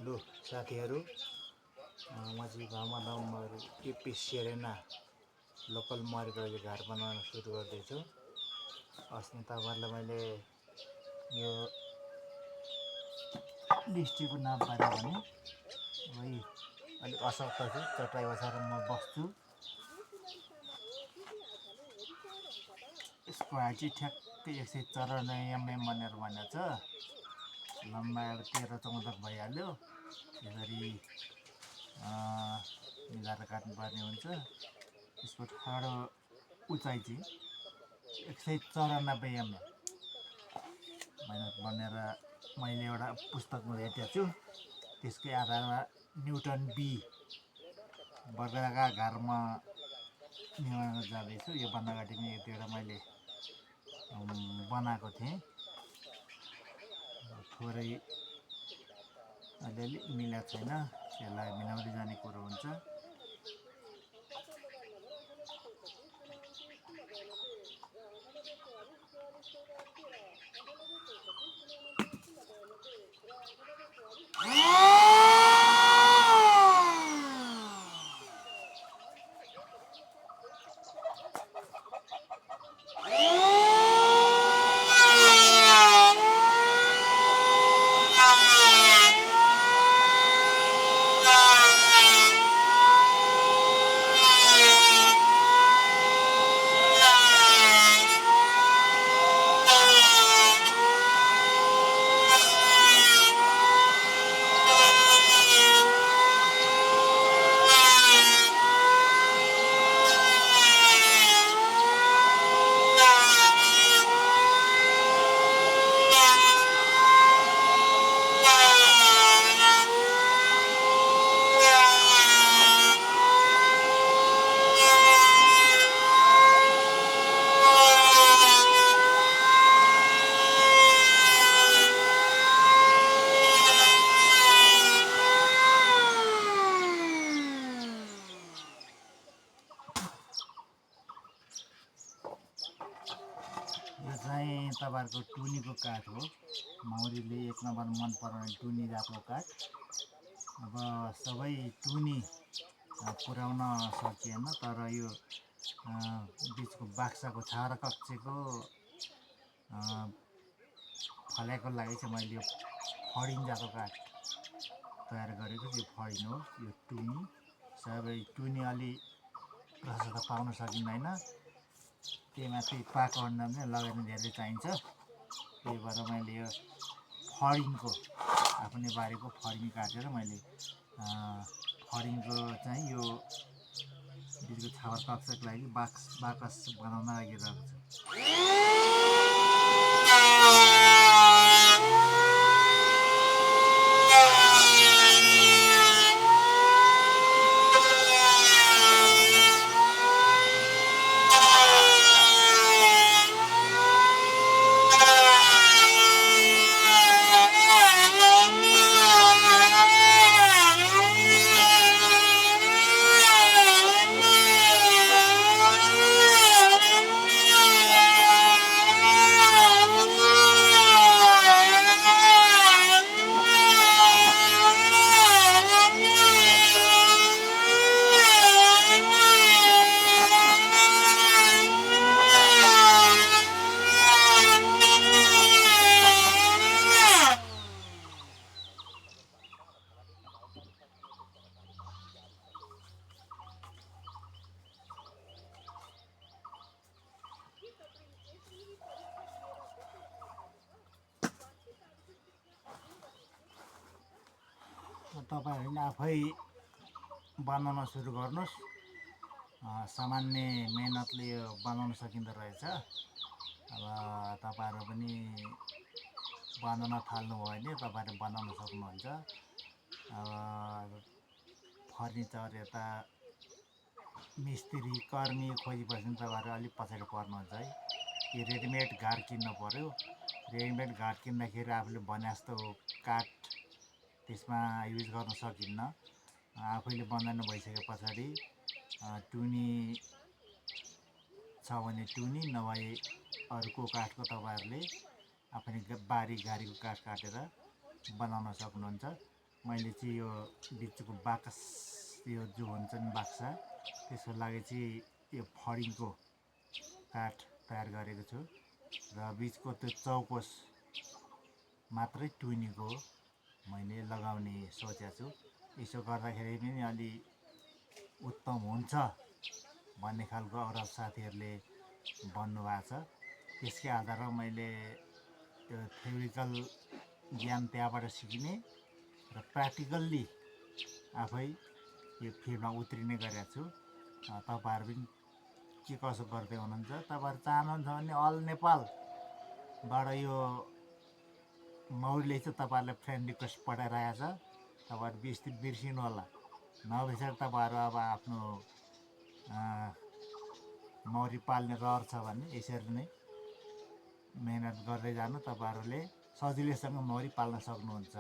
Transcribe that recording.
लु साथीहरू, म चाहिँ गाउँमा नम्बर केपी सेरेना लोकल मरेको घर बनाउन सुरु गर्दैछु। अस्ति तपाईँहरूलाई मैले यो डिस्ट्रिक्टको नाम पारेँ भने है अलिक असक्त छु, चटाइ बसाएर म बस्छु। यसको हाइट चाहिँ ठ्याक्कै 154 mm भनेर भनेको छ। लम्बाइ अब 13-14 भइहाल्यो। यसरी मिलाएर काट्नुपर्ने हुन्छ। यसको ठाडो उचाइ चाहिँ 194 mm भनेर मैले एउटा पुस्तकमा भेटेको छु। त्यसकै आधारमा न्युटन बी बर्गरका घरमा निर्माण जाँदैछु। यो बन्दाघाटी पनि एक दुईवटा मैले बनाएको थिएँ। थोरै अलिअलि मिलेको छैन, त्यसलाई मिलाउँदै जाने कुरो हुन्छ। यो चाहिँ तपाईँहरूको टुनीको काठ हो। माउरीले एक नम्बर मन पराउने टुनी जातको काठ। अब सबै टुनी पुर्याउन सकिएन, तर यो बिचको बाक्साको छाडा कक्षको फल्याएको लागि चाहिँ मैले यो फडिङ जातको काठ तयार गरेको छु। यो फडिङ हो, यो टुनी। सबै टुनी अलि प्रशस्त पाउन सकिँदैन, त्यही माथि पाको अन्डा पनि लगाइदिन धेरै चाहिन्छ। त्यही भएर मैले यो फडिङको आफ्नै बारीको फडिङ काटेर मैले फडिङको चाहिँ यो बिचको छावर कक्षको लागि बाकस बनाउन लागिरहेको छु। तपाईँहरूले आफै बनाउन सुरु गर्नुहोस्। सामान्य मेहनतले यो बनाउन सकिँदो रहेछ। अब तपाईँहरू पनि बनाउन थाल्नुभयो भने तपाईँहरूले बनाउन सक्नुहुन्छ। अब फर्निचर यता मिस्त्री कर्मी खोजेपछि तपाईँहरू अलिक पछाडि पर्नुहुन्छ है। यो रेडिमेड घाट किन्नु पऱ्यो। रेडिमेड घाट किन्दाखेरि आफूले भने जस्तो काठ त्यसमा युज गर्न सकिन्न। आफैले बनाउनु भइसके पछाडि टुनी छ भने टुनी, नभए अर्को काठको तपाईँहरूले आफ्नै बारी गाडीको काठ काटेर बनाउन सक्नुहुन्छ। मैले चाहिँ यो बिचको बाकस यो जो हुन्छ नि बाक्सा त्यसको लागि चाहिँ यो फडिङको काठ तयार गरेको छु र बिचको त्यो चौकोस मात्रै टुनीको मैले लगाउने सोचेको छु। यसो गर्दाखेरि पनि अलि उत्तम हुन्छ भन्ने खालको अरू साथीहरूले भन्नुभएको छ। त्यसकै आधारमा मैले त्यो थ्योरिकल ज्ञान त्यहाँबाट सिकिने र प्र्याक्टिकल्ली आफै यो फिल्डमा उत्रिने गरेको छु। तपाईँहरू पनि के कसो गर्दै हुनुहुन्छ? तपाईँहरू चाहनुहुन्छ भने अल नेपालबाट यो मौरीले चाहिँ तपाईँहरूलाई फ्रेन्ड रिक्वेस्ट पठाइरहेको छ। तपाईँहरू बिर्सिनु होला, नबिर्सेर तपाईँहरू अब आफ्नो मौरी पाल्ने रहर छ भने यसरी नै मेहनत गर्दै जानु, तपाईँहरूले सजिलैसँग मौरी पाल्न सक्नुहुन्छ।